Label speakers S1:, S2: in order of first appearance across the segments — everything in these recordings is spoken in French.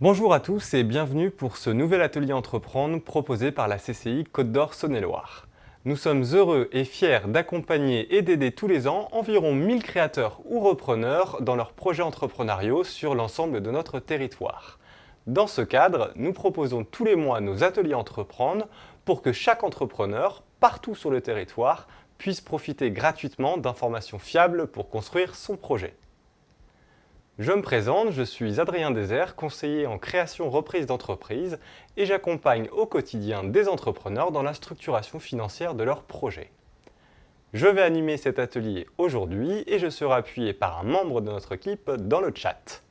S1: Bonjour à tous et bienvenue pour ce nouvel atelier entreprendre proposé par la CCI Côte d'Or Saône-et-Loire. Nous sommes heureux et fiers d'accompagner et d'aider tous les ans environ 1000 créateurs ou repreneurs dans leurs projets entrepreneuriaux sur l'ensemble de notre territoire. Dans ce cadre, nous proposons tous les mois nos ateliers entreprendre pour que chaque entrepreneur, partout sur le territoire, puisse profiter gratuitement d'informations fiables pour construire son projet. Je me présente, je suis Adrien Désert, conseiller en création reprise d'entreprise et j'accompagne au quotidien des entrepreneurs dans la structuration financière de leurs projets. Je vais animer cet atelier aujourd'hui et je serai appuyé par un membre de notre équipe dans le chat.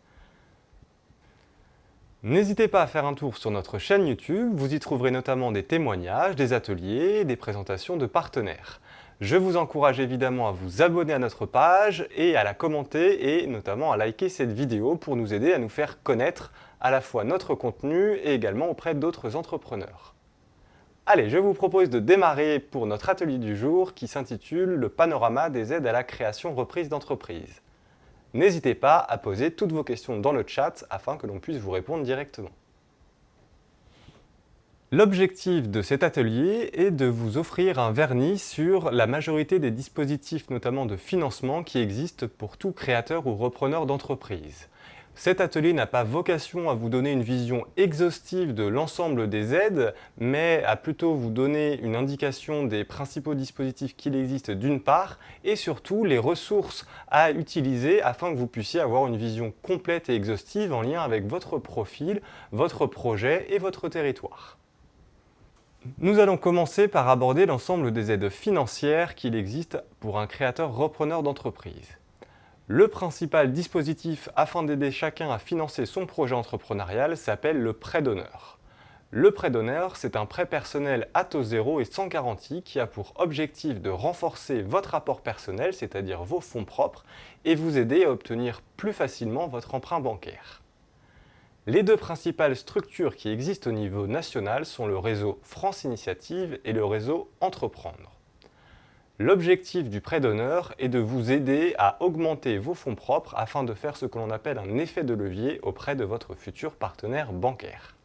S1: N'hésitez pas à faire un tour sur notre chaîne YouTube, vous y trouverez notamment des témoignages, des ateliers et des présentations de partenaires. Je vous encourage évidemment à vous abonner à notre page et à la commenter et notamment à liker cette vidéo pour nous aider à nous faire connaître à la fois notre contenu et également auprès d'autres entrepreneurs. Allez, je vous propose de démarrer pour notre atelier du jour qui s'intitule « Le panorama des aides à la création reprise d'entreprise ». N'hésitez pas à poser toutes vos questions dans le chat afin que l'on puisse vous répondre directement. L'objectif de cet atelier est de vous offrir un vernis sur la majorité des dispositifs, notamment de financement, qui existent pour tout créateur ou repreneur d'entreprise. Cet atelier n'a pas vocation à vous donner une vision exhaustive de l'ensemble des aides, mais à plutôt vous donner une indication des principaux dispositifs qu'il existe d'une part, et surtout les ressources à utiliser afin que vous puissiez avoir une vision complète et exhaustive en lien avec votre profil, votre projet et votre territoire. Nous allons commencer par aborder l'ensemble des aides financières qu'il existe pour un créateur repreneur d'entreprise. Le principal dispositif afin d'aider chacun à financer son projet entrepreneurial s'appelle le prêt d'honneur. Le prêt d'honneur, c'est un prêt personnel à taux zéro et sans garantie qui a pour objectif de renforcer votre apport personnel, c'est-à-dire vos fonds propres, et vous aider à obtenir plus facilement votre emprunt bancaire. Les deux principales structures qui existent au niveau national sont le réseau France Initiative et le réseau Entreprendre. L'objectif du prêt d'honneur est de vous aider à augmenter vos fonds propres afin de faire ce que l'on appelle un effet de levier auprès de votre futur partenaire bancaire.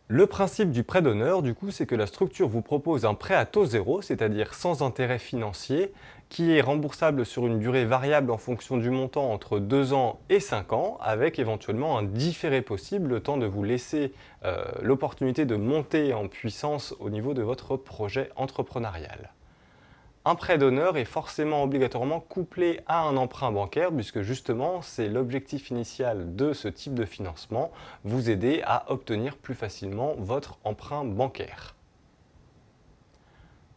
S1: Le principe du prêt d'honneur, du coup, c'est que la structure vous propose un prêt à taux zéro, c'est-à-dire sans intérêt financier, qui est remboursable sur une durée variable en fonction du montant entre 2 ans et 5 ans, avec éventuellement un différé possible, le temps de vous laisser l'opportunité de monter en puissance au niveau de votre projet entrepreneurial. Un prêt d'honneur est forcément obligatoirement couplé à un emprunt bancaire puisque justement c'est l'objectif initial de ce type de financement, vous aider à obtenir plus facilement votre emprunt bancaire.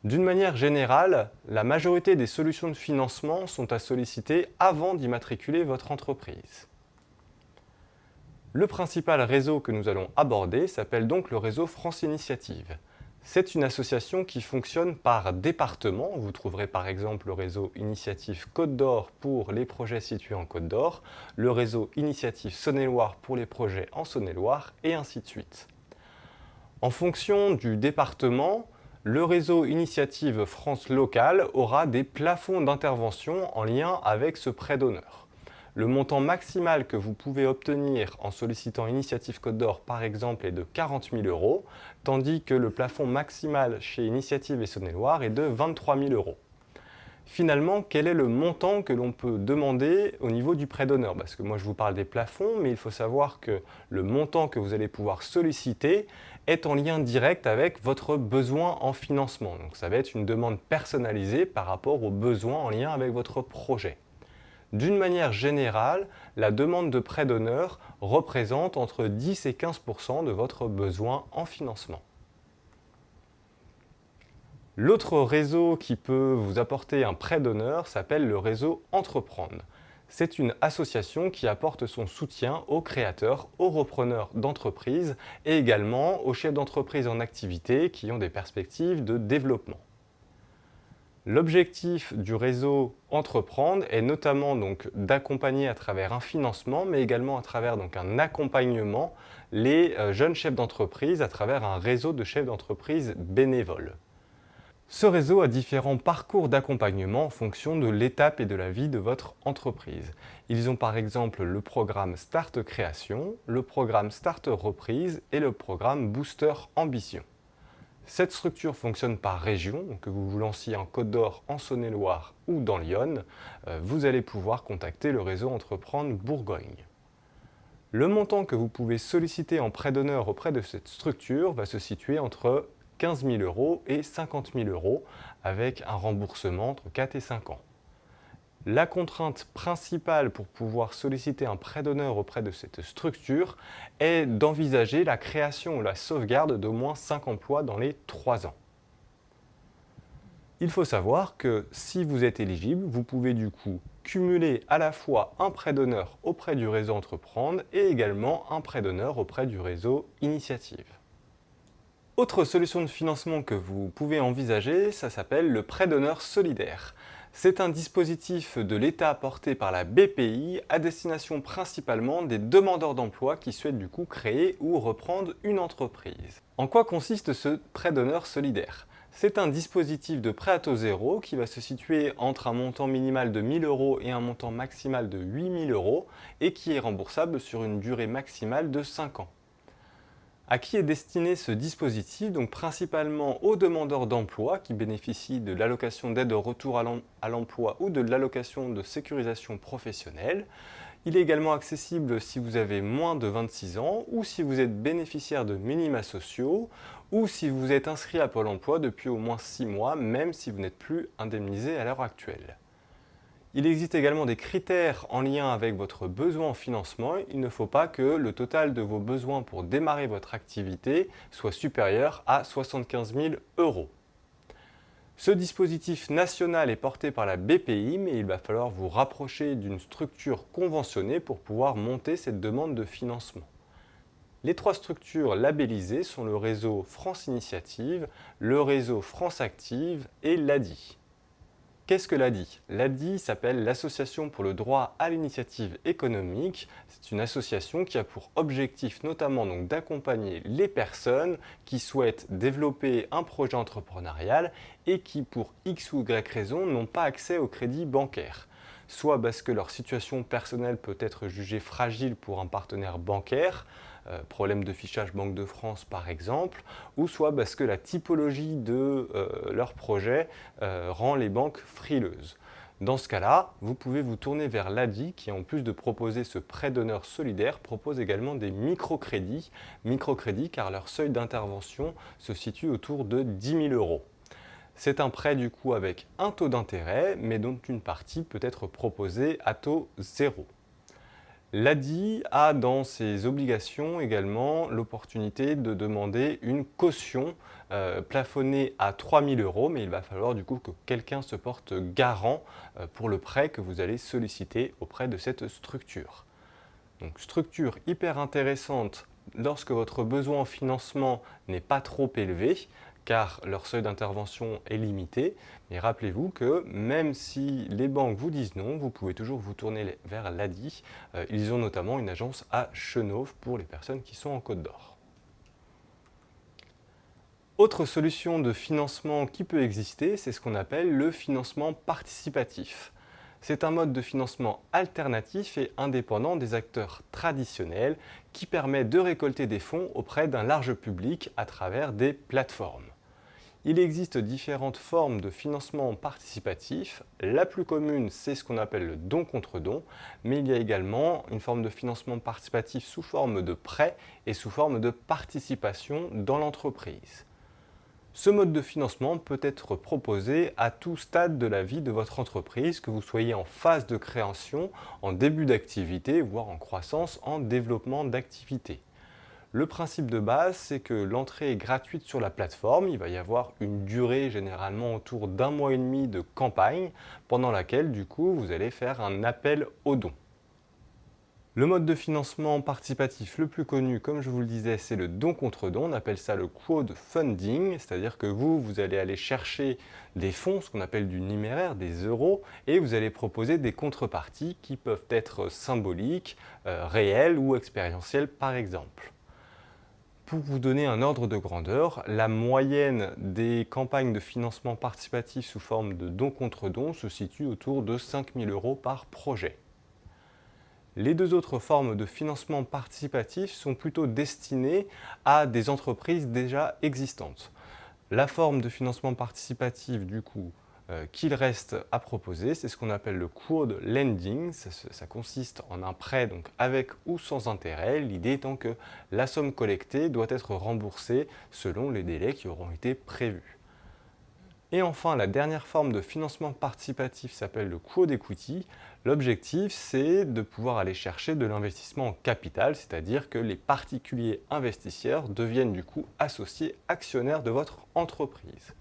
S1: D'une manière générale, la majorité des solutions de financement sont à solliciter avant d'immatriculer votre entreprise. Le principal réseau que nous allons aborder s'appelle donc le réseau France Initiative. C'est une association qui fonctionne par département. Vous trouverez par exemple le réseau Initiative Côte d'Or pour les projets situés en Côte d'Or, le réseau Initiative Saône-et-Loire pour les projets en Saône-et-Loire, et ainsi de suite. En fonction du département, le réseau Initiative France Locale aura des plafonds d'intervention en lien avec ce prêt d'honneur. Le montant maximal que vous pouvez obtenir en sollicitant Initiative Côte d'Or par exemple est de 40 000 €, tandis que le plafond maximal chez Initiative et Saône-et-Loire est de 23 000 €. Finalement, quel est le montant que l'on peut demander au niveau du prêt d'honneur? Parce que moi je vous parle des plafonds, mais il faut savoir que le montant que vous allez pouvoir solliciter est en lien direct avec votre besoin en financement. Donc ça va être une demande personnalisée par rapport aux besoins en lien avec votre projet. D'une manière générale, la demande de prêt d'honneur représente entre 10 et 15% de votre besoin en financement. L'autre réseau qui peut vous apporter un prêt d'honneur s'appelle le réseau Entreprendre. C'est une association qui apporte son soutien aux créateurs, aux repreneurs d'entreprises et également aux chefs d'entreprise en activité qui ont des perspectives de développement. L'objectif du réseau Entreprendre est notamment d'accompagner à travers un financement, mais également à travers un accompagnement les jeunes chefs d'entreprise à travers un réseau de chefs d'entreprise bénévoles. Ce réseau a différents parcours d'accompagnement en fonction de l'étape et de la vie de votre entreprise. Ils ont par exemple le programme Start Création, le programme Start Reprise et le programme Booster Ambition. Cette structure fonctionne par région, donc que vous vous lanciez en Côte d'Or, en Saône-et-Loire ou dans l'Yonne, vous allez pouvoir contacter le réseau Entreprendre Bourgogne. Le montant que vous pouvez solliciter en prêt d'honneur auprès de cette structure va se situer entre 15 000 € et 50 000 € avec un remboursement entre 4 et 5 ans. La contrainte principale pour pouvoir solliciter un prêt d'honneur auprès de cette structure est d'envisager la création ou la sauvegarde d'au moins 5 emplois dans les 3 ans. Il faut savoir que si vous êtes éligible, vous pouvez du coup cumuler à la fois un prêt d'honneur auprès du réseau Entreprendre et également un prêt d'honneur auprès du réseau Initiative. Autre solution de financement que vous pouvez envisager, ça s'appelle le prêt d'honneur solidaire. C'est un dispositif de l'État apporté par la BPI à destination principalement des demandeurs d'emploi qui souhaitent du coup créer ou reprendre une entreprise. En quoi consiste ce prêt d'honneur solidaire ? C'est un dispositif de prêt à taux zéro qui va se situer entre un montant minimal de 1 000 € et un montant maximal de 8 000 € et qui est remboursable sur une durée maximale de 5 ans. À qui est destiné ce dispositif? Donc principalement aux demandeurs d'emploi qui bénéficient de l'allocation d'aide au retour à l'emploi ou de l'allocation de sécurisation professionnelle. Il est également accessible si vous avez moins de 26 ans ou si vous êtes bénéficiaire de minima sociaux ou si vous êtes inscrit à Pôle emploi depuis au moins 6 mois, même si vous n'êtes plus indemnisé à l'heure actuelle. Il existe également des critères en lien avec votre besoin en financement. Il ne faut pas que le total de vos besoins pour démarrer votre activité soit supérieur à 75 000 €. Ce dispositif national est porté par la BPI, mais il va falloir vous rapprocher d'une structure conventionnée pour pouvoir monter cette demande de financement. Les 3 structures labellisées sont le réseau France Initiative, le réseau France Active et l'ADI. Qu'est-ce que l'ADI? L'ADI s'appelle l'Association pour le droit à l'initiative économique. C'est une association qui a pour objectif notamment donc d'accompagner les personnes qui souhaitent développer un projet entrepreneurial et qui pour X ou Y raison n'ont pas accès au crédit bancaire. Soit parce que leur situation personnelle peut être jugée fragile pour un partenaire bancaire, problème de fichage Banque de France par exemple, ou soit parce que la typologie de leur projet rend les banques frileuses. Dans ce cas-là, vous pouvez vous tourner vers l'ADI qui, en plus de proposer ce prêt d'honneur solidaire, propose également des microcrédits. Microcrédits car leur seuil d'intervention se situe autour de 10 000 €. C'est un prêt du coup avec un taux d'intérêt, mais dont une partie peut être proposée à taux zéro. L'ADI a dans ses obligations également l'opportunité de demander une caution plafonnée à 3 000 €, mais il va falloir du coup que quelqu'un se porte garant pour le prêt que vous allez solliciter auprès de cette structure. Donc structure hyper intéressante lorsque votre besoin en financement n'est pas trop élevé, car leur seuil d'intervention est limité. Mais rappelez-vous que même si les banques vous disent non, vous pouvez toujours vous tourner vers l'ADI. Ils ont notamment une agence à Chenôve pour les personnes qui sont en Côte d'Or. Autre solution de financement qui peut exister, c'est ce qu'on appelle le financement participatif. C'est un mode de financement alternatif et indépendant des acteurs traditionnels qui permet de récolter des fonds auprès d'un large public à travers des plateformes. Il existe différentes formes de financement participatif. La plus commune, c'est ce qu'on appelle le don contre don, mais il y a également une forme de financement participatif sous forme de prêt et sous forme de participation dans l'entreprise. Ce mode de financement peut être proposé à tout stade de la vie de votre entreprise, que vous soyez en phase de création, en début d'activité, voire en croissance, en développement d'activité. Le principe de base, c'est que l'entrée est gratuite sur la plateforme. Il va y avoir une durée généralement autour d'1 mois et demi de campagne, pendant laquelle du coup vous allez faire un appel aux dons. Le mode de financement participatif le plus connu, comme je vous le disais, c'est le don contre don. On appelle ça le crowdfunding, c'est-à-dire que vous allez aller chercher des fonds, ce qu'on appelle du numéraire, des euros, et vous allez proposer des contreparties qui peuvent être symboliques, réelles ou expérientielles par exemple. Pour vous donner un ordre de grandeur, la moyenne des campagnes de financement participatif sous forme de don contre don se situe autour de 5 000 € par projet. Les deux autres formes de financement participatif sont plutôt destinées à des entreprises déjà existantes. La forme de financement participatif, du coup, qu'il reste à proposer, c'est ce qu'on appelle le crowd lending. Ça consiste en un prêt donc avec ou sans intérêt, l'idée étant que la somme collectée doit être remboursée selon les délais qui auront été prévus. Et enfin, la dernière forme de financement participatif s'appelle le crowd equity. L'objectif, c'est de pouvoir aller chercher de l'investissement en capital, c'est-à-dire que les particuliers investisseurs deviennent du coup associés actionnaires de votre entreprise.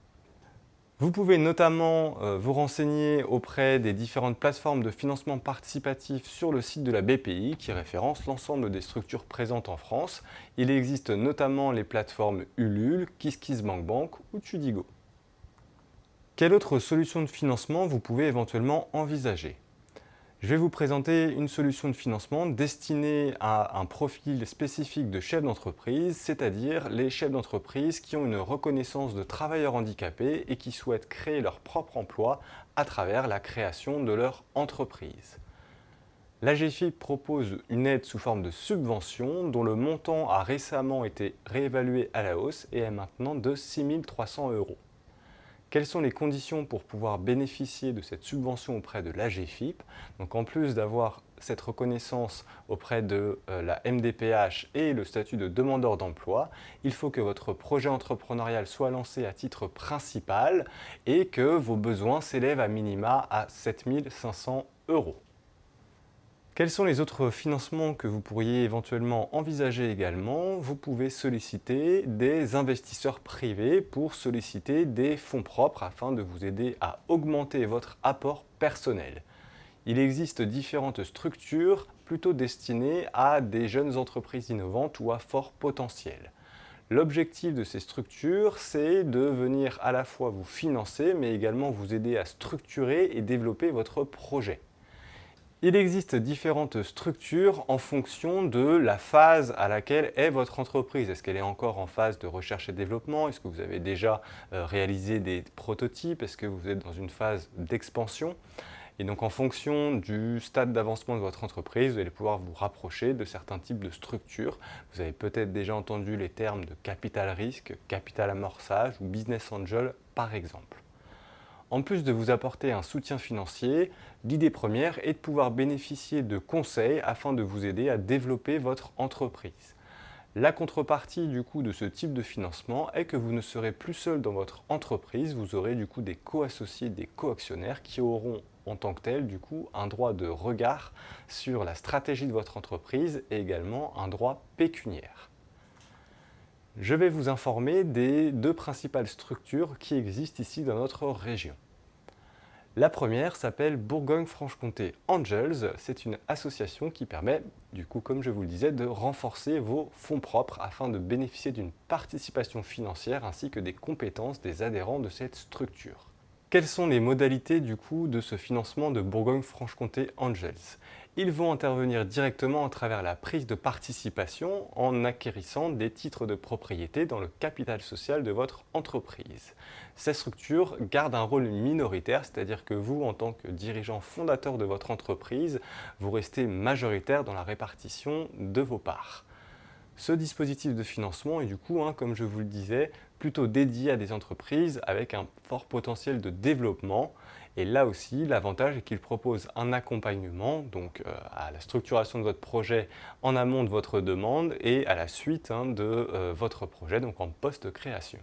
S1: Vous pouvez notamment vous renseigner auprès des différentes plateformes de financement participatif sur le site de la BPI qui référence l'ensemble des structures présentes en France. Il existe notamment les plateformes Ulule, KissKissBankBank ou Tudigo. Quelle autre solution de financement vous pouvez éventuellement envisager ? Je vais vous présenter une solution de financement destinée à un profil spécifique de chef d'entreprise, c'est-à-dire les chefs d'entreprise qui ont une reconnaissance de travailleurs handicapés et qui souhaitent créer leur propre emploi à travers la création de leur entreprise. L'AGFIP propose une aide sous forme de subvention dont le montant a récemment été réévalué à la hausse et est maintenant de 6 300 €. Quelles sont les conditions pour pouvoir bénéficier de cette subvention auprès de l'AGFIP? Donc en plus d'avoir cette reconnaissance auprès de la MDPH et le statut de demandeur d'emploi, il faut que votre projet entrepreneurial soit lancé à titre principal et que vos besoins s'élèvent à minima à 7 500 €. Quels sont les autres financements que vous pourriez éventuellement envisager également? Vous pouvez solliciter des investisseurs privés pour solliciter des fonds propres afin de vous aider à augmenter votre apport personnel. Il existe différentes structures plutôt destinées à des jeunes entreprises innovantes ou à fort potentiel. L'objectif de ces structures, c'est de venir à la fois vous financer, mais également vous aider à structurer et développer votre projet. Il existe différentes structures en fonction de la phase à laquelle est votre entreprise. Est-ce qu'elle est encore en phase de recherche et développement? Est-ce que vous avez déjà réalisé des prototypes? Est-ce que vous êtes dans une phase d'expansion? Et donc en fonction du stade d'avancement de votre entreprise, vous allez pouvoir vous rapprocher de certains types de structures. Vous avez peut-être déjà entendu les termes de capital risque, capital amorçage ou business angel par exemple. En plus de vous apporter un soutien financier, l'idée première est de pouvoir bénéficier de conseils afin de vous aider à développer votre entreprise. La contrepartie du coup de ce type de financement est que vous ne serez plus seul dans votre entreprise, vous aurez du coup des co-associés, des co-actionnaires qui auront en tant que tels du coup un droit de regard sur la stratégie de votre entreprise et également un droit pécuniaire. Je vais vous informer des deux principales structures qui existent ici dans notre région. La première s'appelle Bourgogne-Franche-Comté Angels. C'est une association qui permet, du coup, comme je vous le disais, de renforcer vos fonds propres afin de bénéficier d'une participation financière ainsi que des compétences des adhérents de cette structure. Quelles sont les modalités du coup de ce financement de Bourgogne-Franche-Comté Angels? Ils vont intervenir directement à travers la prise de participation en acquérissant des titres de propriété dans le capital social de votre entreprise. Ces structures gardent un rôle minoritaire, c'est-à-dire que vous, en tant que dirigeant fondateur de votre entreprise, vous restez majoritaire dans la répartition de vos parts. Ce dispositif de financement est du coup, comme je vous le disais, plutôt dédié à des entreprises avec un fort potentiel de développement. Et là aussi, l'avantage est qu'il propose un accompagnement donc, à la structuration de votre projet en amont de votre demande et à la suite de votre projet, donc en post-création.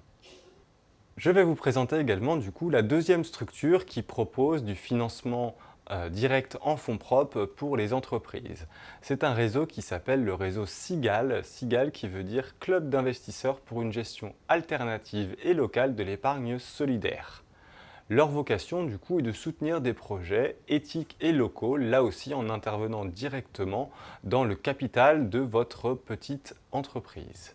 S1: Je vais vous présenter également du coup la deuxième structure qui propose du financement direct en fonds propres pour les entreprises. C'est un réseau qui s'appelle le réseau SIGAL, SIGAL qui veut dire Club d'investisseurs pour une gestion alternative et locale de l'épargne solidaire. Leur vocation du coup est de soutenir des projets éthiques et locaux, là aussi en intervenant directement dans le capital de votre petite entreprise.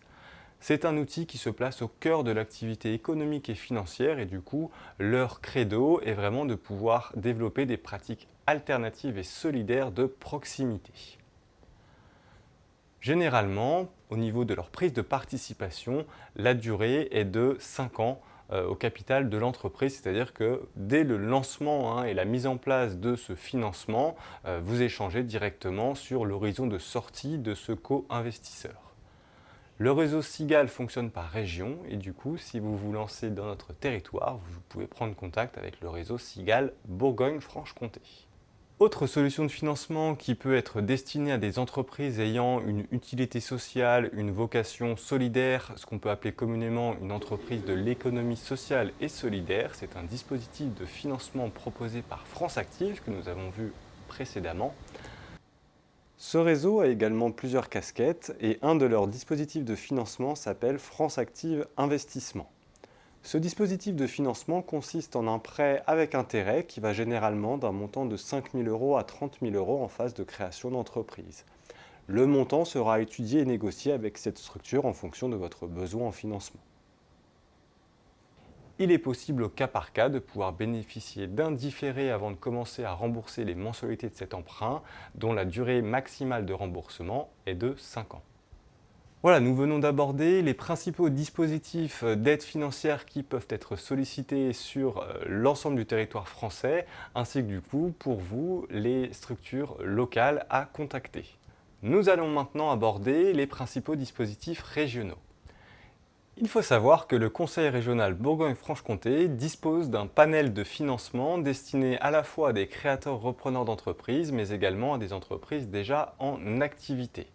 S1: C'est un outil qui se place au cœur de l'activité économique et financière et du coup, leur credo est vraiment de pouvoir développer des pratiques alternatives et solidaires de proximité. Généralement, au niveau de leur prise de participation, la durée est de 5 ans au capital de l'entreprise, c'est-à-dire que dès le lancement et la mise en place de ce financement, vous échangez directement sur l'horizon de sortie de ce co-investisseur. Le réseau Sigal fonctionne par région et du coup, si vous vous lancez dans notre territoire, vous pouvez prendre contact avec le réseau Sigal Bourgogne-Franche-Comté. Autre solution de financement qui peut être destinée à des entreprises ayant une utilité sociale, une vocation solidaire, ce qu'on peut appeler communément une entreprise de l'économie sociale et solidaire, c'est un dispositif de financement proposé par France Active que nous avons vu précédemment. Ce réseau a également plusieurs casquettes et un de leurs dispositifs de financement s'appelle France Active Investissement. Ce dispositif de financement consiste en un prêt avec intérêt qui va généralement d'un montant de 5 000 € à 30 000 € en phase de création d'entreprise. Le montant sera étudié et négocié avec cette structure en fonction de votre besoin en financement. Il est possible au cas par cas de pouvoir bénéficier d'un différé avant de commencer à rembourser les mensualités de cet emprunt, dont la durée maximale de remboursement est de 5 ans. Voilà, nous venons d'aborder les principaux dispositifs d'aide financière qui peuvent être sollicités sur l'ensemble du territoire français, ainsi que du coup, pour vous, les structures locales à contacter. Nous allons maintenant aborder les principaux dispositifs régionaux. Il faut savoir que le Conseil régional Bourgogne-Franche-Comté dispose d'un panel de financement destiné à la fois à des créateurs repreneurs d'entreprises, mais également à des entreprises déjà en activité.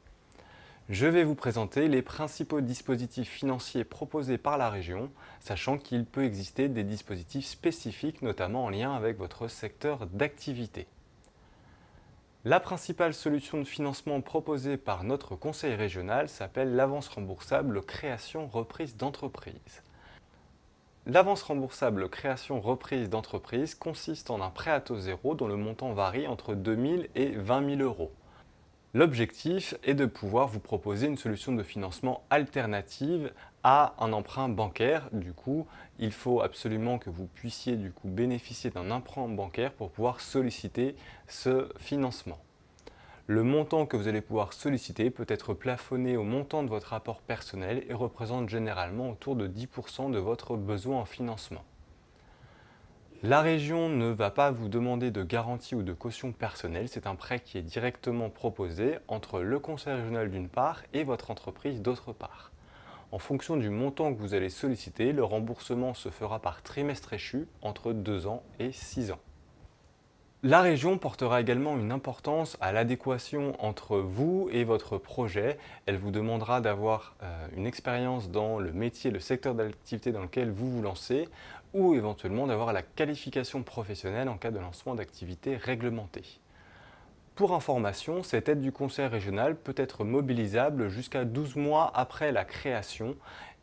S1: Je vais vous présenter les principaux dispositifs financiers proposés par la région, sachant qu'il peut exister des dispositifs spécifiques, notamment en lien avec votre secteur d'activité. La principale solution de financement proposée par notre conseil régional s'appelle l'avance remboursable création-reprise d'entreprise. L'avance remboursable création-reprise d'entreprise consiste en un prêt à taux zéro dont le montant varie entre 2 000 et 20 000 €. L'objectif est de pouvoir vous proposer une solution de financement alternative à un emprunt bancaire. Du coup, il faut absolument que vous puissiez bénéficier d'un emprunt bancaire pour pouvoir solliciter ce financement. Le montant que vous allez pouvoir solliciter peut être plafonné au montant de votre apport personnel et représente généralement autour de 10% de votre besoin en financement. La région ne va pas vous demander de garantie ou de caution personnelle, c'est un prêt qui est directement proposé entre le conseil régional d'une part et votre entreprise d'autre part. En fonction du montant que vous allez solliciter, le remboursement se fera par trimestre échu entre 2 ans et 6 ans. La région portera également une importance à l'adéquation entre vous et votre projet. Elle vous demandera d'avoir une expérience dans le métier, le secteur d'activité dans lequel vous vous lancez, ou éventuellement d'avoir la qualification professionnelle en cas de lancement d'activité réglementée. Pour information, cette aide du conseil régional peut être mobilisable jusqu'à 12 mois après la création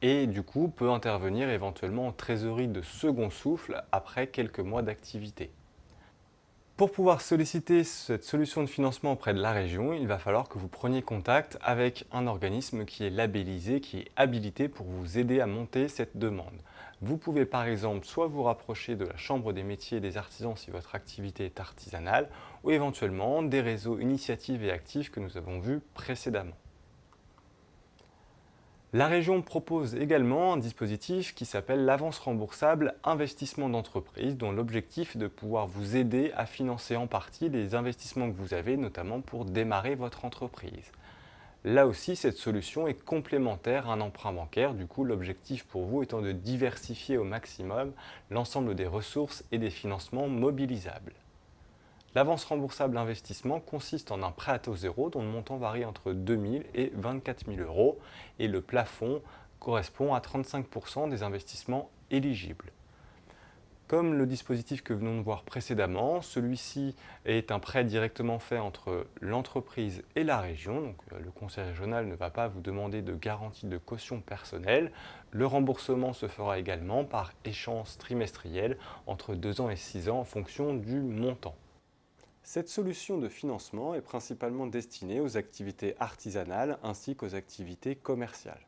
S1: et du coup peut intervenir éventuellement en trésorerie de second souffle après quelques mois d'activité. Pour pouvoir solliciter cette solution de financement auprès de la région, il va falloir que vous preniez contact avec un organisme qui est labellisé, qui est habilité pour vous aider à monter cette demande. Vous pouvez par exemple soit vous rapprocher de la Chambre des métiers et des artisans si votre activité est artisanale, ou éventuellement des réseaux initiatives et actifs que nous avons vus précédemment. La région propose également un dispositif qui s'appelle l'avance remboursable investissement d'entreprise, dont l'objectif est de pouvoir vous aider à financer en partie les investissements que vous avez, notamment pour démarrer votre entreprise. Là aussi, cette solution est complémentaire à un emprunt bancaire, du coup l'objectif pour vous étant de diversifier au maximum l'ensemble des ressources et des financements mobilisables. L'avance remboursable investissement consiste en un prêt à taux zéro dont le montant varie entre 2 000 et 24 000 € et le plafond correspond à 35% des investissements éligibles. Comme le dispositif que venons de voir précédemment, celui-ci est un prêt directement fait entre l'entreprise et la région. Donc, le conseil régional ne va pas vous demander de garantie de caution personnelle. Le remboursement se fera également par échéance trimestrielle entre 2 ans et 6 ans en fonction du montant. Cette solution de financement est principalement destinée aux activités artisanales ainsi qu'aux activités commerciales.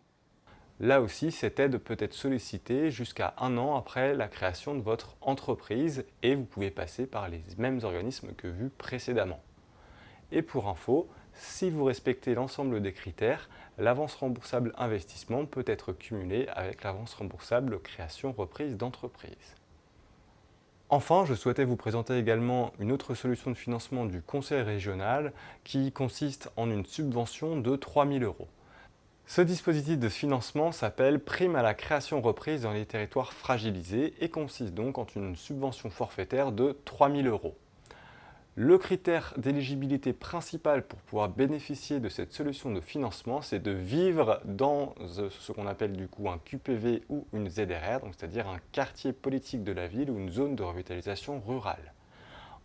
S1: Là aussi, cette aide peut être sollicitée jusqu'à 1 an après la création de votre entreprise et vous pouvez passer par les mêmes organismes que vus précédemment. Et pour info, Si vous respectez l'ensemble des critères, l'avance remboursable investissement peut être cumulée avec l'avance remboursable création-reprise d'entreprise. Enfin, je souhaitais vous présenter également une autre solution de financement du conseil régional qui consiste en une subvention de 3 000 euros. Ce dispositif de financement s'appelle Prime à la création-reprise dans les territoires fragilisés et consiste donc en une subvention forfaitaire de 3 000 euros. Le critère d'éligibilité principal pour pouvoir bénéficier de cette solution de financement, c'est de vivre dans ce qu'on appelle du coup un QPV ou une ZRR, donc c'est-à-dire un quartier politique de la ville ou une zone de revitalisation rurale.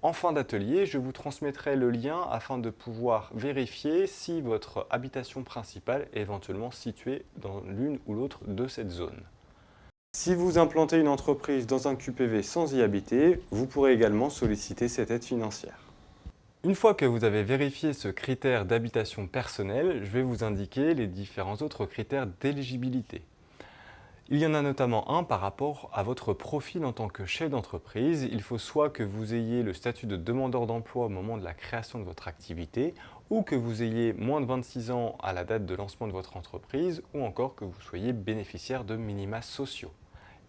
S1: En fin d'atelier, je vous transmettrai le lien afin de pouvoir vérifier si votre habitation principale est éventuellement située dans l'une ou l'autre de cette zone. Si vous implantez une entreprise dans un QPV sans y habiter, vous pourrez également solliciter cette aide financière. Une fois que vous avez vérifié ce critère d'habitation personnelle, je vais vous indiquer les différents autres critères d'éligibilité. Il y en a notamment un par rapport à votre profil en tant que chef d'entreprise. Il faut soit que vous ayez le statut de demandeur d'emploi au moment de la création de votre activité, ou que vous ayez moins de 26 ans à la date de lancement de votre entreprise, ou encore que vous soyez bénéficiaire de minima sociaux.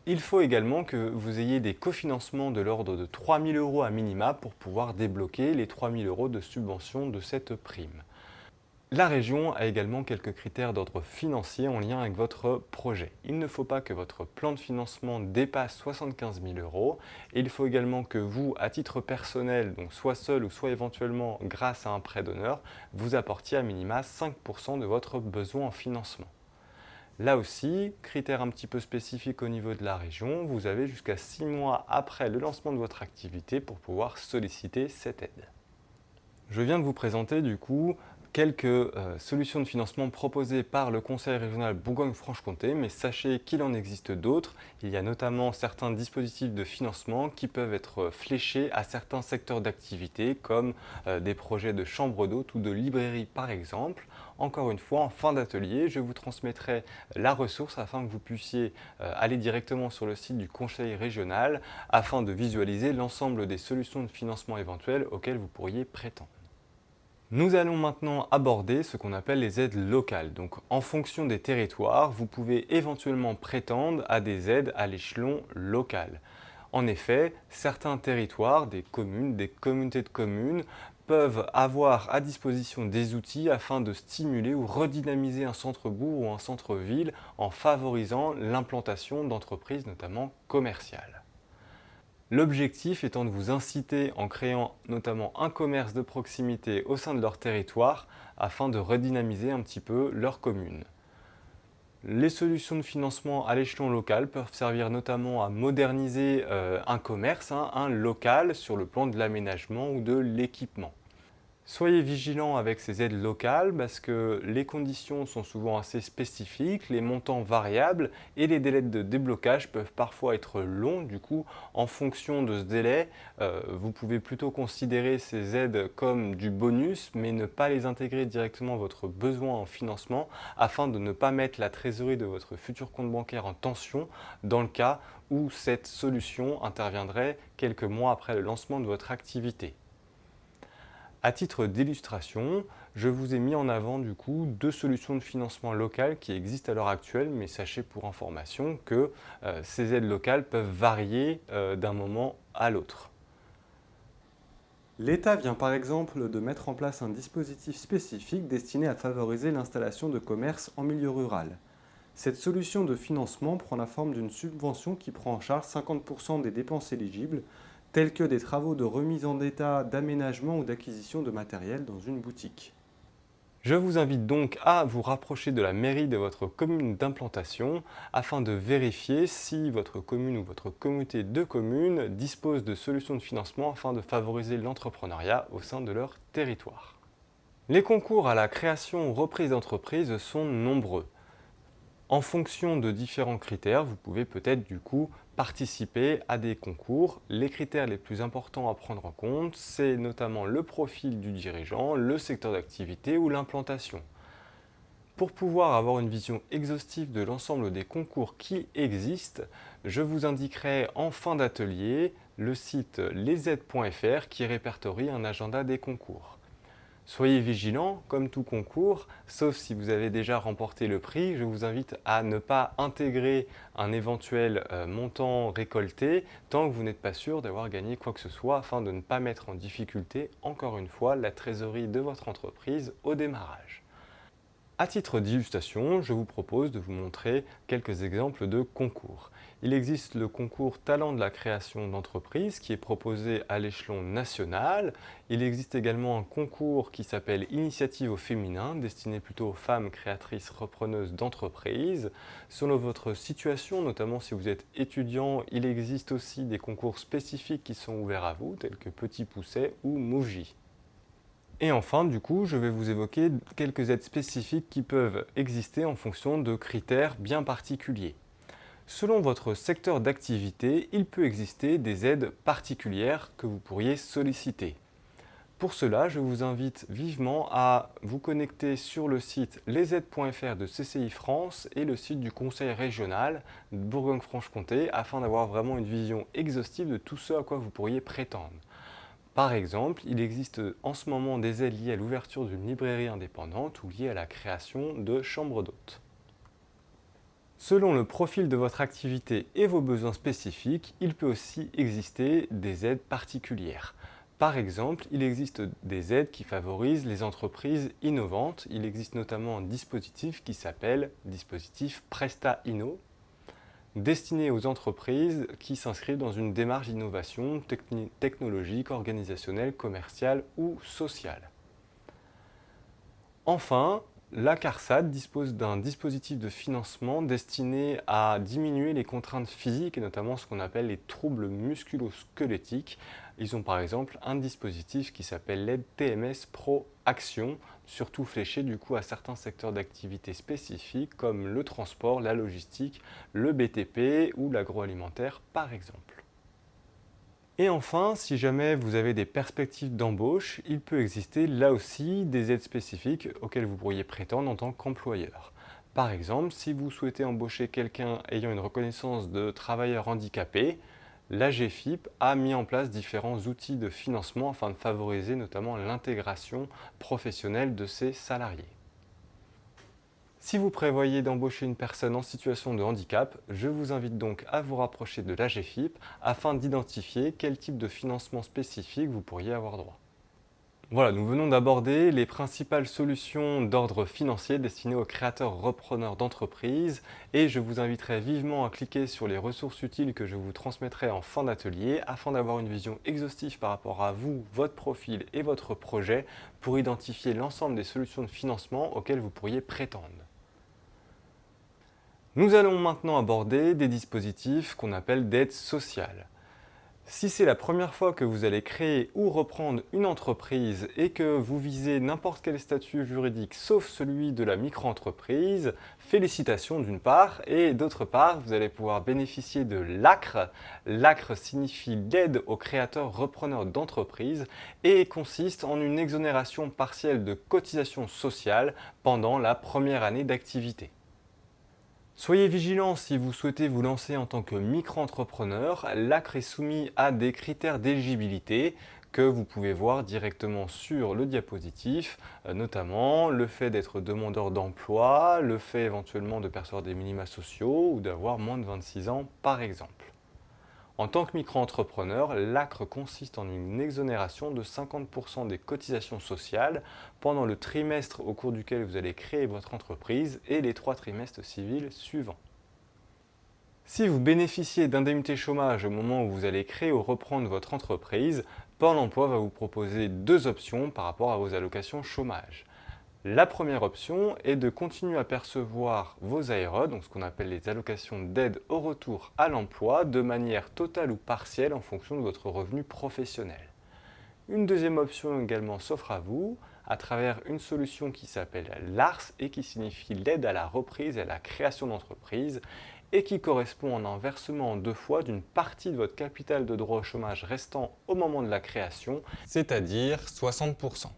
S1: Il faut également que vous ayez des cofinancements de l'ordre de 3 000 euros à minima pour pouvoir débloquer les 3 000 euros de subvention de cette prime. La région a également quelques critères d'ordre financier en lien avec votre projet. Il ne faut pas que votre plan de financement dépasse 75 000 euros. Et il faut également que vous, à titre personnel, donc soit seul ou soit éventuellement grâce à un prêt d'honneur, vous apportiez à minima 5% de votre besoin en financement. Là aussi, critère un petit peu spécifique au niveau de la région, vous avez jusqu'à 6 mois après le lancement de votre activité pour pouvoir solliciter cette aide. Je viens de vous présenter du coup quelques solutions de financement proposées par le Conseil régional Bourgogne-Franche-Comté, mais sachez qu'il en existe d'autres. Il y a notamment certains dispositifs de financement qui peuvent être fléchés à certains secteurs d'activité, comme des projets de chambres d'hôtes ou de librairie par exemple. Encore une fois, en fin d'atelier, je vous transmettrai la ressource afin que vous puissiez aller directement sur le site du Conseil régional afin de visualiser l'ensemble des solutions de financement éventuelles auxquelles vous pourriez prétendre. Nous allons maintenant aborder ce qu'on appelle les aides locales. Donc, en fonction des territoires, vous pouvez éventuellement prétendre à des aides à l'échelon local. En effet, certains territoires, des communes, des communautés de communes, peuvent avoir à disposition des outils afin de stimuler ou redynamiser un centre-bourg ou un centre-ville en favorisant l'implantation d'entreprises, notamment commerciales. L'objectif étant de vous inciter en créant notamment un commerce de proximité au sein de leur territoire afin de redynamiser un petit peu leur commune. Les solutions de financement à l'échelon local peuvent servir notamment à moderniser un commerce, un local sur le plan de l'aménagement ou de l'équipement. Soyez vigilants avec ces aides locales parce que les conditions sont souvent assez spécifiques, les montants variables et les délais de déblocage peuvent parfois être longs. Du coup, en fonction de ce délai, vous pouvez plutôt considérer ces aides comme du bonus, mais ne pas les intégrer directement à votre besoin en financement afin de ne pas mettre la trésorerie de votre futur compte bancaire en tension dans le cas où cette solution interviendrait quelques mois après le lancement de votre activité. À titre d'illustration, je vous ai mis en avant du coup deux solutions de financement local qui existent à l'heure actuelle, mais sachez pour information que ces aides locales peuvent varier d'un moment à l'autre. L'État vient par exemple de mettre en place un dispositif spécifique destiné à favoriser l'installation de commerces en milieu rural. Cette solution de financement prend la forme d'une subvention qui prend en charge 50% des dépenses éligibles, tels que des travaux de remise en état, d'aménagement ou d'acquisition de matériel dans une boutique. Je vous invite donc à vous rapprocher de la mairie de votre commune d'implantation afin de vérifier si votre commune ou votre communauté de communes dispose de solutions de financement afin de favoriser l'entrepreneuriat au sein de leur territoire. Les concours à la création ou reprise d'entreprise sont nombreux. En fonction de différents critères, vous pouvez peut-être du coup participer à des concours. Les critères les plus importants à prendre en compte, c'est notamment le profil du dirigeant, le secteur d'activité ou l'implantation. Pour pouvoir avoir une vision exhaustive de l'ensemble des concours qui existent, je vous indiquerai en fin d'atelier le site lesaides.fr qui répertorie un agenda des concours. Soyez vigilants, comme tout concours, sauf si vous avez déjà remporté le prix, je vous invite à ne pas intégrer un éventuel montant récolté tant que vous n'êtes pas sûr d'avoir gagné quoi que ce soit afin de ne pas mettre en difficulté, encore une fois, la trésorerie de votre entreprise au démarrage. À titre d'illustration, je vous propose de vous montrer quelques exemples de concours. Il existe le concours Talent de la création d'entreprise qui est proposé à l'échelon national. Il existe également un concours qui s'appelle Initiative au féminin, destiné plutôt aux femmes créatrices repreneuses d'entreprise. Selon votre situation, notamment si vous êtes étudiant, il existe aussi des concours spécifiques qui sont ouverts à vous, tels que Petit Pousset ou Mouji. Et enfin, du coup, je vais vous évoquer quelques aides spécifiques qui peuvent exister en fonction de critères bien particuliers. Selon votre secteur d'activité, il peut exister des aides particulières que vous pourriez solliciter. Pour cela, je vous invite vivement à vous connecter sur le site lesaides.fr de CCI France et le site du Conseil régional de Bourgogne-Franche-Comté afin d'avoir vraiment une vision exhaustive de tout ce à quoi vous pourriez prétendre. Par exemple, il existe en ce moment des aides liées à l'ouverture d'une librairie indépendante ou liées à la création de chambres d'hôtes. Selon le profil de votre activité et vos besoins spécifiques, il peut aussi exister des aides particulières. Par exemple, il existe des aides qui favorisent les entreprises innovantes. Il existe notamment un dispositif qui s'appelle dispositif Presta Inno, destiné aux entreprises qui s'inscrivent dans une démarche d'innovation technologique, organisationnelle, commerciale ou sociale. Enfin, la CARSAT dispose d'un dispositif de financement destiné à diminuer les contraintes physiques et notamment ce qu'on appelle les troubles musculo-squelettiques. Ils ont par exemple un dispositif qui s'appelle l'aide TMS Pro Action, surtout fléché du coup à certains secteurs d'activité spécifiques comme le transport, la logistique, le BTP ou l'agroalimentaire par exemple. Et enfin, si jamais vous avez des perspectives d'embauche, il peut exister là aussi des aides spécifiques auxquelles vous pourriez prétendre en tant qu'employeur. Par exemple, si vous souhaitez embaucher quelqu'un ayant une reconnaissance de travailleur handicapé, l'AGFIP a mis en place différents outils de financement afin de favoriser notamment l'intégration professionnelle de ses salariés. Si vous prévoyez d'embaucher une personne en situation de handicap, je vous invite donc à vous rapprocher de l'AGFIP afin d'identifier quel type de financement spécifique vous pourriez avoir droit. Voilà, nous venons d'aborder les principales solutions d'ordre financier destinées aux créateurs repreneurs d'entreprises et je vous inviterai vivement à cliquer sur les ressources utiles que je vous transmettrai en fin d'atelier afin d'avoir une vision exhaustive par rapport à vous, votre profil et votre projet pour identifier l'ensemble des solutions de financement auxquelles vous pourriez prétendre. Nous allons maintenant aborder des dispositifs qu'on appelle d'aide sociale. Si c'est la première fois que vous allez créer ou reprendre une entreprise et que vous visez n'importe quel statut juridique sauf celui de la micro-entreprise, félicitations d'une part et d'autre part vous allez pouvoir bénéficier de l'ACRE. L'ACRE signifie l'aide aux créateurs repreneurs d'entreprise et consiste en une exonération partielle de cotisations sociales pendant la première année d'activité. Soyez vigilants si vous souhaitez vous lancer en tant que micro-entrepreneur. L'ACRE est soumis à des critères d'éligibilité que vous pouvez voir directement sur le diapositif, notamment le fait d'être demandeur d'emploi, le fait éventuellement de percevoir des minima sociaux ou d'avoir moins de 26 ans par exemple. En tant que micro-entrepreneur, l'ACRE consiste en une exonération de 50% des cotisations sociales pendant le trimestre au cours duquel vous allez créer votre entreprise et les 3 trimestres civils suivants. Si vous bénéficiez d'indemnité chômage au moment où vous allez créer ou reprendre votre entreprise, Pôle emploi va vous proposer 2 options par rapport à vos allocations chômage. La première option est de continuer à percevoir vos ARE, donc ce qu'on appelle les allocations d'aide au retour à l'emploi, de manière totale ou partielle en fonction de votre revenu professionnel. Une deuxième option également s'offre à vous à travers une solution qui s'appelle l'ARS et qui signifie l'aide à la reprise et à la création d'entreprise et qui correspond en un versement en 2 fois d'une partie de votre capital de droit au chômage restant au moment de la création, c'est-à-dire 60%.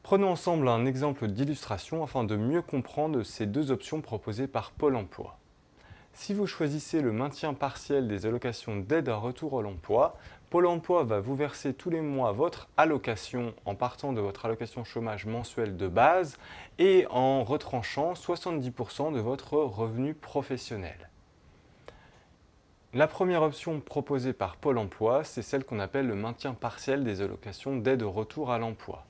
S1: Prenons ensemble un exemple d'illustration afin de mieux comprendre ces 2 options proposées par Pôle emploi. Si vous choisissez le maintien partiel des allocations d'aide à retour à l'emploi, Pôle emploi va vous verser tous les mois votre allocation en partant de votre allocation chômage mensuelle de base et en retranchant 70% de votre revenu professionnel. La première option proposée par Pôle emploi, c'est celle qu'on appelle le maintien partiel des allocations d'aide au retour à l'emploi.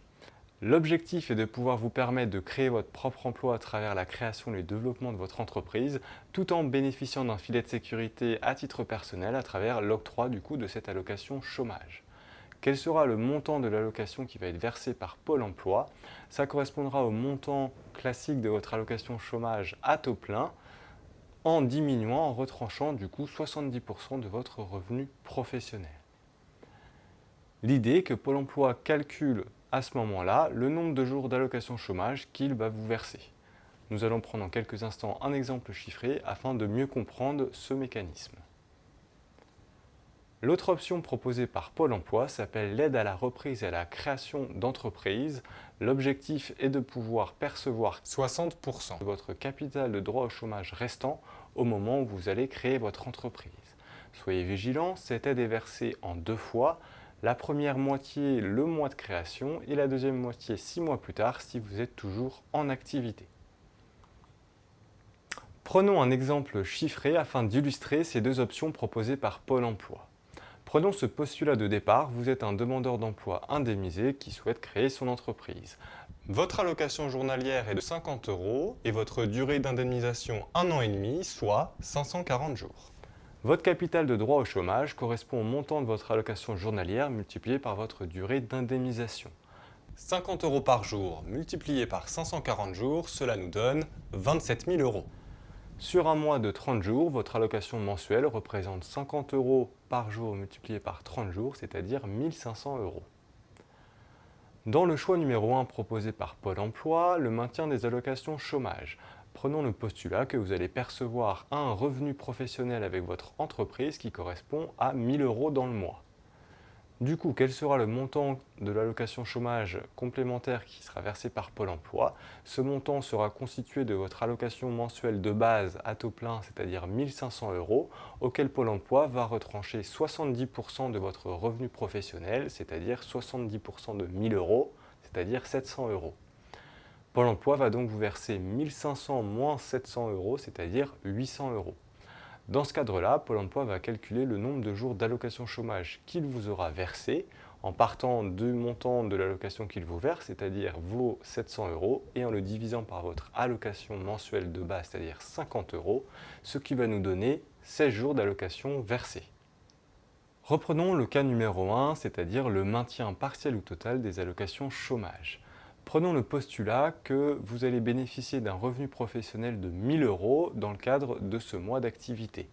S1: L'objectif est de pouvoir vous permettre de créer votre propre emploi à travers la création et le développement de votre entreprise, tout en bénéficiant d'un filet de sécurité à titre personnel à travers l'octroi du coup de cette allocation chômage. Quel sera le montant de l'allocation qui va être versé par Pôle emploi? Ça correspondra au montant classique de votre allocation chômage à taux plein, en diminuant, en retranchant du coup 70% de votre revenu professionnel. L'idée est que Pôle emploi calcule à ce moment-là le nombre de jours d'allocation chômage qu'il va vous verser. Nous allons prendre en quelques instants un exemple chiffré afin de mieux comprendre ce mécanisme. L'autre option proposée par Pôle emploi s'appelle l'aide à la reprise et à la création d'entreprises. L'objectif est de pouvoir percevoir 60% de votre capital de droit au chômage restant au moment où vous allez créer votre entreprise. Soyez vigilants, cette aide est versée en 2 fois. La première moitié le mois de création et la deuxième moitié 6 mois plus tard si vous êtes toujours en activité. Prenons un exemple chiffré afin d'illustrer ces deux options proposées par Pôle emploi. Prenons ce postulat de départ, vous êtes un demandeur d'emploi indemnisé qui souhaite créer son entreprise. Votre allocation journalière est de 50 € et votre durée d'indemnisation 1 an et demi, soit 540 jours. Votre capital de droit au chômage correspond au montant de votre allocation journalière multiplié par votre durée d'indemnisation. 50 € par jour multiplié par 540 jours, cela nous donne 27 000 €. Sur un mois de 30 jours, votre allocation mensuelle représente 50 € par jour multiplié par 30 jours, c'est-à-dire 1 500 €. Dans le choix numéro 1 proposé par Pôle emploi, le maintien des allocations chômage. Prenons le postulat que vous allez percevoir un revenu professionnel avec votre entreprise qui correspond à 1 000 € dans le mois. Du coup, quel sera le montant de l'allocation chômage complémentaire qui sera versé par Pôle emploi? Ce montant sera constitué de votre allocation mensuelle de base à taux plein, c'est-à-dire 1 500 €, auquel Pôle emploi va retrancher 70% de votre revenu professionnel, c'est-à-dire 70% de 1 000 €, c'est-à-dire 700 €. Pôle emploi va donc vous verser 1 500 moins 700 €, c'est-à-dire 800 €. Dans ce cadre-là, Pôle emploi va calculer le nombre de jours d'allocation chômage qu'il vous aura versé en partant du montant de l'allocation qu'il vous verse, c'est-à-dire vos 700 €, et en le divisant par votre allocation mensuelle de base, c'est-à-dire 50 €, ce qui va nous donner 16 jours d'allocation versée. Reprenons le cas numéro 1, c'est-à-dire le maintien partiel ou total des allocations chômage. Prenons le postulat que vous allez bénéficier d'un revenu professionnel de 1 000 € dans le cadre de ce mois d'activité.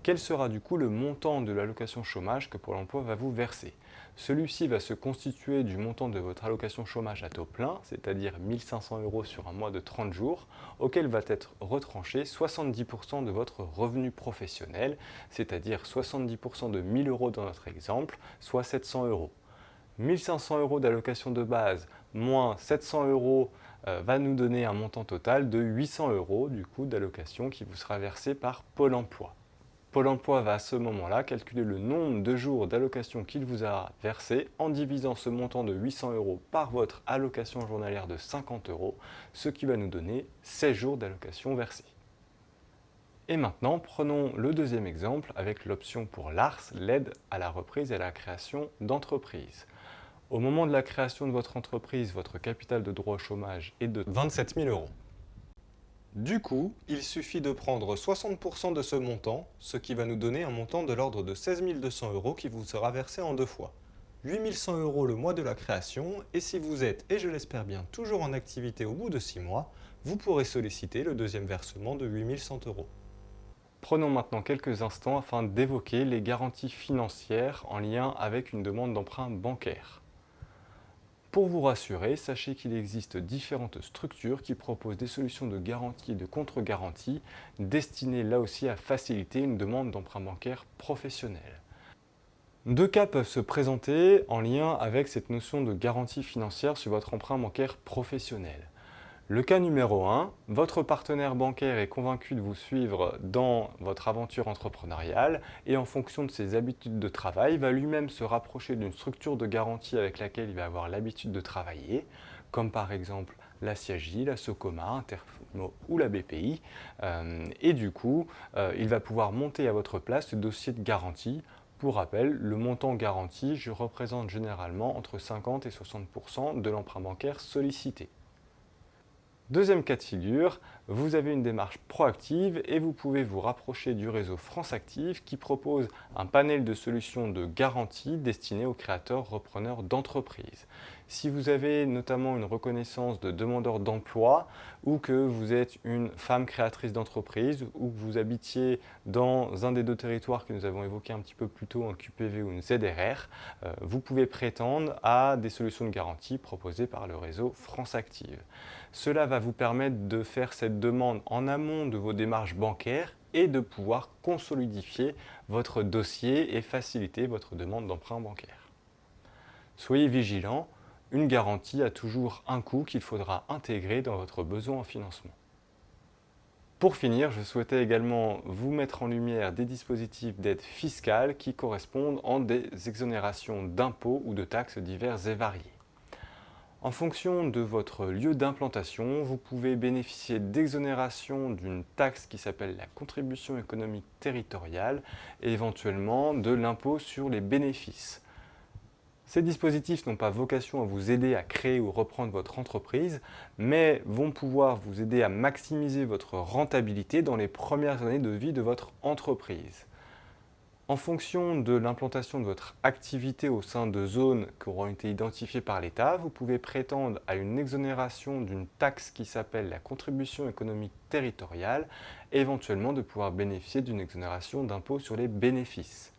S1: Quel sera du coup le montant de l'allocation chômage que Pôle emploi va vous verser? Celui-ci va se constituer du montant de votre allocation chômage à taux plein, c'est-à-dire 1 500 € sur un mois de 30 jours, auquel va être retranché 70% de votre revenu professionnel, c'est-à-dire 70% de 1 000 € dans notre exemple, soit 700 €. 1 500 € d'allocation de base moins 700 € va nous donner un montant total de 800 € du coup d'allocation qui vous sera versé par Pôle emploi. Pôle emploi va à ce moment-là calculer le nombre de jours d'allocation qu'il vous a versé en divisant ce montant de 800 € par votre allocation journalière de 50 €, ce qui va nous donner 16 jours d'allocation versée. Et maintenant, prenons le deuxième exemple avec l'option pour l'ARS, l'aide à la reprise et à la création d'entreprise. Au moment de la création de votre entreprise, votre capital de droit au chômage est de 27 000 €. Du coup, il suffit de prendre 60% de ce montant, ce qui va nous donner un montant de l'ordre de 16 200 € qui vous sera versé en 2 fois. 8 100 € le mois de la création, et si vous êtes, et je l'espère bien, toujours en activité au bout de 6 mois, vous pourrez solliciter le deuxième versement de 8 100 €. Prenons maintenant quelques instants afin d'évoquer les garanties financières en lien avec une demande d'emprunt bancaire. Pour vous rassurer, sachez qu'il existe différentes structures qui proposent des solutions de garantie et de contre-garantie destinées là aussi à faciliter une demande d'emprunt bancaire professionnel. Deux cas peuvent se présenter en lien avec cette notion de garantie financière sur votre emprunt bancaire professionnel. Le cas numéro 1, votre partenaire bancaire est convaincu de vous suivre dans votre aventure entrepreneuriale et en fonction de ses habitudes de travail, va lui-même se rapprocher d'une structure de garantie avec laquelle il va avoir l'habitude de travailler, comme par exemple la CIAJ, la Socoma, Interfimo ou la BPI. Et du coup, il va pouvoir monter à votre place le dossier de garantie. Pour rappel, le montant garanti représente généralement entre 50 et 60% de l'emprunt bancaire sollicité. Deuxième cas de figure, vous avez une démarche proactive et vous pouvez vous rapprocher du réseau France Active qui propose un panel de solutions de garantie destinées aux créateurs repreneurs d'entreprises. Si vous avez notamment une reconnaissance de demandeur d'emploi ou que vous êtes une femme créatrice d'entreprise ou que vous habitiez dans un des deux territoires que nous avons évoqués un petit peu plus tôt, un QPV ou une ZRR, vous pouvez prétendre à des solutions de garantie proposées par le réseau France Active. Cela va vous permettre de faire cette demande en amont de vos démarches bancaires et de pouvoir consolidifier votre dossier et faciliter votre demande d'emprunt bancaire. Soyez vigilants, une garantie a toujours un coût qu'il faudra intégrer dans votre besoin en financement. Pour finir, je souhaitais également vous mettre en lumière des dispositifs d'aide fiscale qui correspondent en des exonérations d'impôts ou de taxes diverses et variées. En fonction de votre lieu d'implantation, vous pouvez bénéficier d'exonération d'une taxe qui s'appelle la contribution économique territoriale et éventuellement de l'impôt sur les bénéfices. Ces dispositifs n'ont pas vocation à vous aider à créer ou reprendre votre entreprise, mais vont pouvoir vous aider à maximiser votre rentabilité dans les premières années de vie de votre entreprise. En fonction de l'implantation de votre activité au sein de zones qui auront été identifiées par l'État, vous pouvez prétendre à une exonération d'une taxe qui s'appelle la contribution économique territoriale et éventuellement de pouvoir bénéficier d'une exonération d'impôt sur les bénéfices.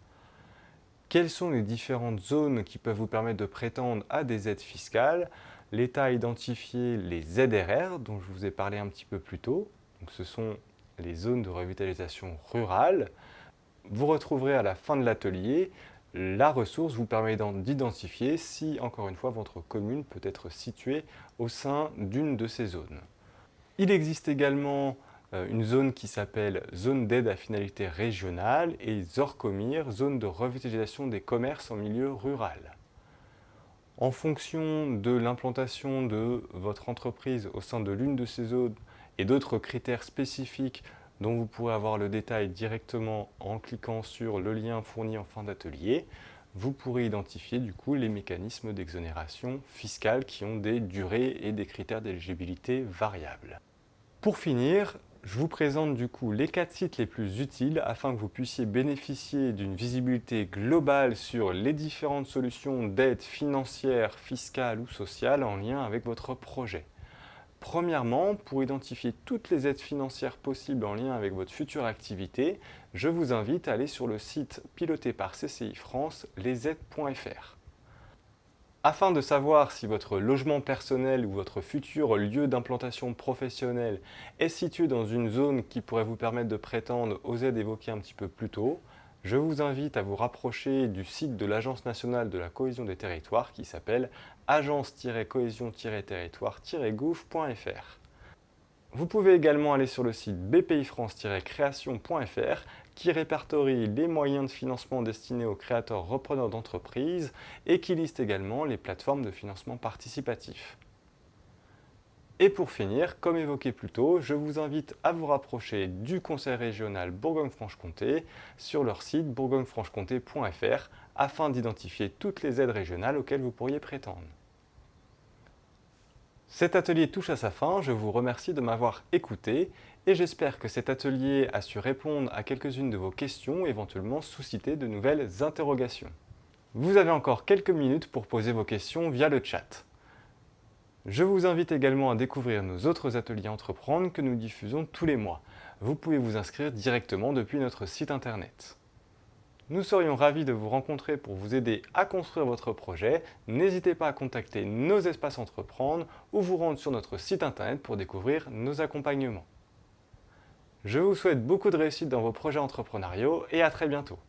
S1: Quelles sont les différentes zones qui peuvent vous permettre de prétendre à des aides fiscales? L'État a identifié les ZRR dont je vous ai parlé un petit peu plus tôt. Donc, ce sont les zones de revitalisation rurale. Vous retrouverez à la fin de l'atelier la ressource vous permettant d'identifier si, encore une fois, votre commune peut être située au sein d'une de ces zones. Il existe également une zone qui s'appelle zone d'aide à finalité régionale et ZORCOMIR, zone de revitalisation des commerces en milieu rural. En fonction de l'implantation de votre entreprise au sein de l'une de ces zones et d'autres critères spécifiques dont vous pourrez avoir le détail directement en cliquant sur le lien fourni en fin d'atelier, vous pourrez identifier du coup les mécanismes d'exonération fiscale qui ont des durées et des critères d'éligibilité variables. Pour finir, je vous présente du coup les 4 sites les plus utiles afin que vous puissiez bénéficier d'une visibilité globale sur les différentes solutions d'aide financière, fiscale ou sociale en lien avec votre projet. Premièrement, pour identifier toutes les aides financières possibles en lien avec votre future activité, je vous invite à aller sur le site piloté par CCI France, lesaides.fr. Afin de savoir si votre logement personnel ou votre futur lieu d'implantation professionnelle est situé dans une zone qui pourrait vous permettre de prétendre aux aides évoquées un petit peu plus tôt, je vous invite à vous rapprocher du site de l'Agence nationale de la cohésion des territoires qui s'appelle agence-cohésion-territoire-gouv.fr. Vous pouvez également aller sur le site bpifrance-création.fr qui répertorie les moyens de financement destinés aux créateurs repreneurs d'entreprises et qui liste également les plateformes de financement participatif. Et pour finir, comme évoqué plus tôt, je vous invite à vous rapprocher du Conseil régional Bourgogne-Franche-Comté sur leur site bourgognefranchecomté.fr afin d'identifier toutes les aides régionales auxquelles vous pourriez prétendre. Cet atelier touche à sa fin, je vous remercie de m'avoir écouté et j'espère que cet atelier a su répondre à quelques-unes de vos questions et éventuellement susciter de nouvelles interrogations. Vous avez encore quelques minutes pour poser vos questions via le chat. Je vous invite également à découvrir nos autres ateliers Entreprendre que nous diffusons tous les mois. Vous pouvez vous inscrire directement depuis notre site internet. Nous serions ravis de vous rencontrer pour vous aider à construire votre projet. N'hésitez pas à contacter nos espaces Entreprendre ou vous rendre sur notre site internet pour découvrir nos accompagnements. Je vous souhaite beaucoup de réussite dans vos projets entrepreneuriaux et à très bientôt.